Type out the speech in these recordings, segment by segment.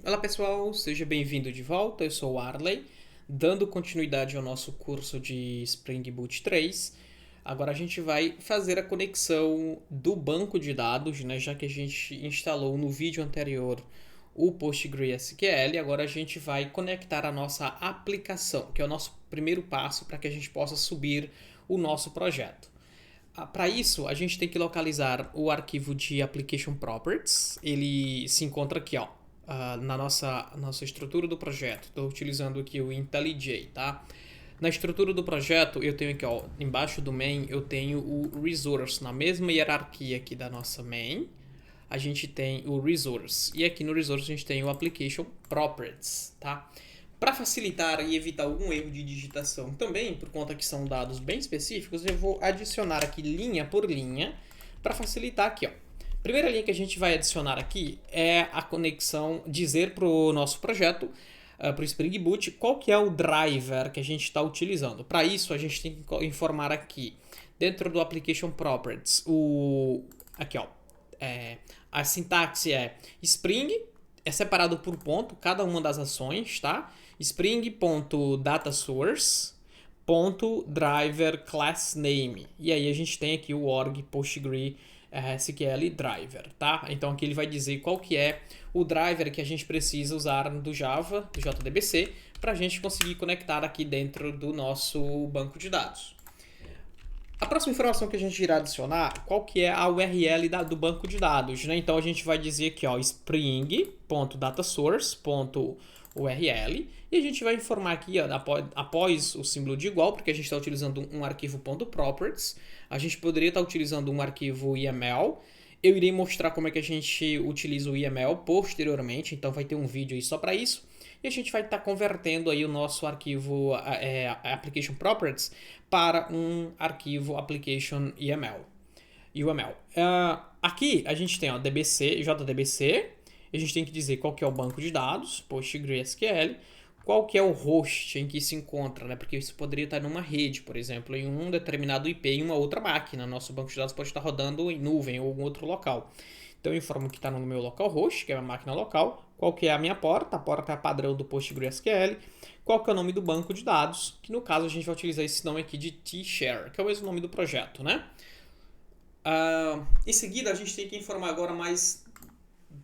Olá pessoal, seja bem-vindo de volta, eu sou o Arley, dando continuidade ao nosso curso de Spring Boot 3. Agora a gente vai fazer a conexão do banco de dados, né, já que a gente instalou no vídeo anterior o PostgreSQL, agora a gente vai conectar a nossa aplicação, que é o nosso primeiro passo para que a gente possa subir o nosso projeto. Para isso, a gente tem que localizar o arquivo de Application Properties. Ele se encontra aqui, ó, na nossa estrutura do projeto. Estou utilizando aqui o IntelliJ, tá? Na estrutura do projeto, eu tenho aqui, ó, embaixo do main, eu tenho o resource. Na mesma hierarquia aqui da nossa main, a gente tem o resource. E aqui no resource a gente tem o Application Properties, tá? Para facilitar e evitar algum erro de digitação também, por conta que são dados bem específicos, eu vou adicionar aqui linha por linha para facilitar aqui, ó. Primeira linha que a gente vai adicionar aqui é a conexão, dizer para o nosso projeto, para o Spring Boot, qual que é o driver que a gente está utilizando. Para isso, a gente tem que informar aqui, dentro do Application Properties, aqui, ó, a sintaxe é Spring, é separado por ponto, cada uma das ações, tá? Spring.dataSource.driver class name. E aí a gente tem aqui o org PostgreSQL driver, tá? Então aqui ele vai dizer qual que é o driver que a gente precisa usar do Java, do JDBC, para a gente conseguir conectar aqui dentro do nosso banco de dados. A próxima informação que a gente irá adicionar, qual que é a URL do banco de dados, né? Então a gente vai dizer aqui, ó, spring.datasource.url e a gente vai informar aqui, ó, após o símbolo de igual, porque a gente está utilizando um arquivo .properties, a gente poderia estar utilizando um arquivo YAML. Eu irei mostrar como é que a gente utiliza o YAML posteriormente, então vai ter um vídeo aí só para isso. E a gente vai estar convertendo aí o nosso arquivo Application Properties para um arquivo Application YAML. Aqui a gente tem, ó, DBC, JDBC, a gente tem que dizer qual que é o banco de dados, PostgreSQL, qual que é o host em que se encontra, né? Porque isso poderia estar numa rede, por exemplo, em um determinado IP em uma outra máquina. Nosso banco de dados pode estar rodando em nuvem ou em outro local. Então eu informo que está no meu localhost, que é a máquina local, qual que é a minha porta, a porta é padrão do PostgreSQL, qual que é o nome do banco de dados, que no caso a gente vai utilizar esse nome aqui de tshare, que é o mesmo nome do projeto, né? Em seguida a gente tem que informar agora mais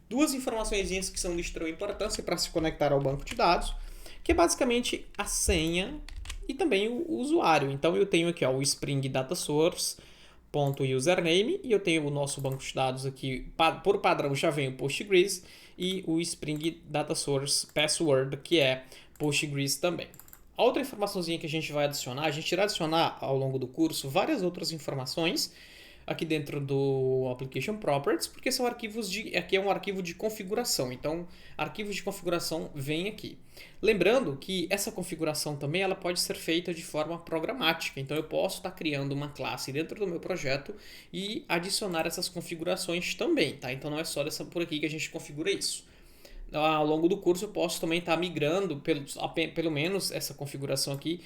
duas informações que são de extrema importância para se conectar ao banco de dados, que é basicamente a senha e também o usuário. Então eu tenho aqui, ó, o Spring Data Source .username e eu tenho o nosso banco de dados aqui, por padrão já vem o Postgres e o Spring Data Source Password, que é Postgres também. A outra informaçãozinha que a gente vai adicionar, a gente irá adicionar ao longo do curso várias outras informações aqui dentro do Application Properties, porque são arquivos aqui é um arquivo de configuração, então arquivos de configuração vêm aqui. Lembrando que essa configuração também ela pode ser feita de forma programática, então eu posso estar criando uma classe dentro do meu projeto e adicionar essas configurações também, tá? Então não é só por aqui que a gente configura isso. Ao longo do curso eu posso também estar migrando pelo menos essa configuração aqui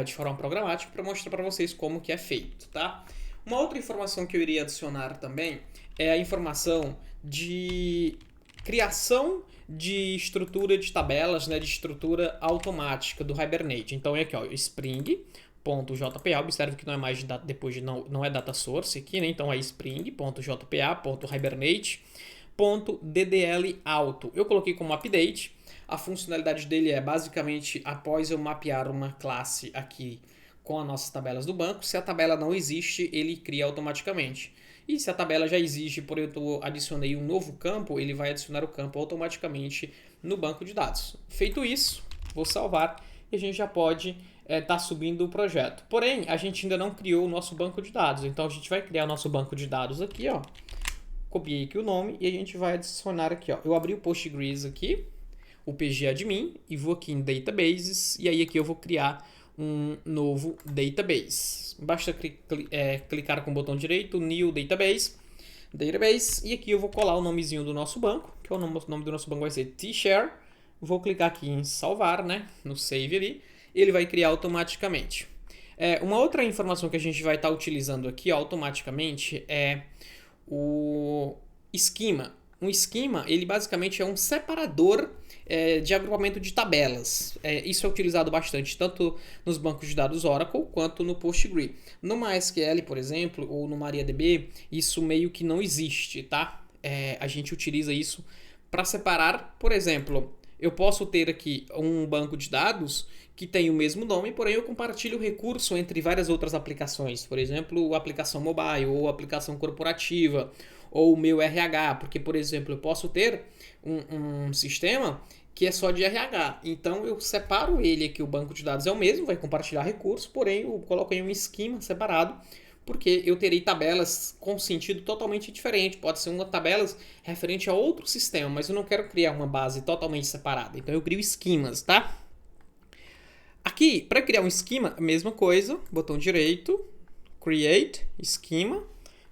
de forma programática para mostrar para vocês como que é feito, tá? Uma outra informação que eu iria adicionar também é a informação de criação de estrutura de tabelas, né, de estrutura automática do Hibernate. Então é aqui, ó, spring.jpa, observe que não é mais depois de não é data source aqui, né? Então é spring.jpa.hibernate.ddlauto. Eu coloquei como update. A funcionalidade dele é basicamente após eu mapear uma classe aqui com as nossas tabelas do banco, se a tabela não existe, ele cria automaticamente. E se a tabela já existe, por eu adicionei um novo campo, ele vai adicionar o campo automaticamente no banco de dados. Feito isso, vou salvar e a gente já pode estar subindo o projeto. Porém, a gente ainda não criou o nosso banco de dados, então a gente vai criar o nosso banco de dados aqui, ó. Copiei aqui o nome e a gente vai adicionar aqui, ó. Eu abri o Postgres aqui, o pgadmin, e vou aqui em Databases, e aí aqui eu vou criar um novo database. Basta clicar com o botão direito, New Database, e aqui eu vou colar o nomezinho do nosso banco, que é o nome do nosso banco vai ser tshare. Vou clicar aqui em salvar, né, no save ali, e ele vai criar automaticamente. Uma outra informação que a gente vai estar utilizando aqui automaticamente é o esquema. Um esquema, ele basicamente é um separador de agrupamento de tabelas. Isso é utilizado bastante tanto nos bancos de dados Oracle quanto no Postgre. No MySQL, por exemplo, ou no MariaDB, isso meio que não existe, tá? A gente utiliza isso para separar, por exemplo, eu posso ter aqui um banco de dados que tem o mesmo nome, porém eu compartilho o recurso entre várias outras aplicações. Por exemplo, a aplicação mobile ou a aplicação corporativa ou o meu RH, porque, por exemplo, eu posso ter um sistema que é só de RH. Então eu separo ele aqui, o banco de dados é o mesmo, vai compartilhar recursos, porém eu coloco em um esquema separado, porque eu terei tabelas com sentido totalmente diferente. Pode ser uma tabela referente a outro sistema, mas eu não quero criar uma base totalmente separada. Então eu crio esquemas, tá? Aqui, para criar um esquema, a mesma coisa, botão direito, Create, Esquema,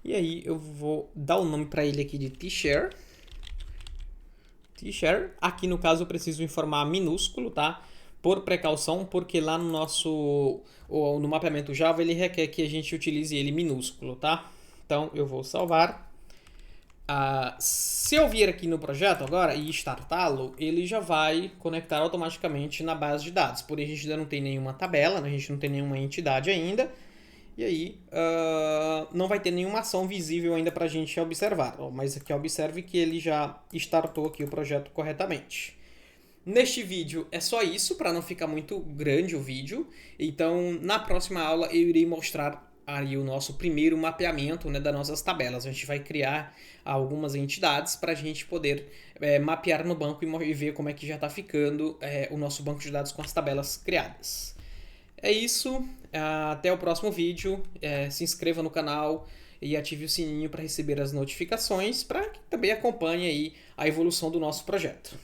e aí eu vou dar o nome para ele aqui de T-Share. T-Share, aqui no caso eu preciso informar minúsculo, tá? Por precaução, porque lá no nosso no mapeamento Java ele requer que a gente utilize ele minúsculo, tá? Então eu vou salvar. Se eu vir aqui no projeto agora e startá-lo, ele já vai conectar automaticamente na base de dados. Porém, a gente ainda não tem nenhuma tabela, a gente não tem nenhuma entidade ainda. E aí, não vai ter nenhuma ação visível ainda para a gente observar. Mas aqui observe que ele já startou aqui o projeto corretamente. Neste vídeo é só isso, para não ficar muito grande o vídeo. Então, na próxima aula eu irei mostrar aí o nosso primeiro mapeamento, né, das nossas tabelas. A gente vai criar algumas entidades para a gente poder mapear no banco e ver como é que já está ficando o nosso banco de dados com as tabelas criadas. É isso, até o próximo vídeo. Se inscreva no canal e ative o sininho para receber as notificações, para que também acompanhe aí a evolução do nosso projeto.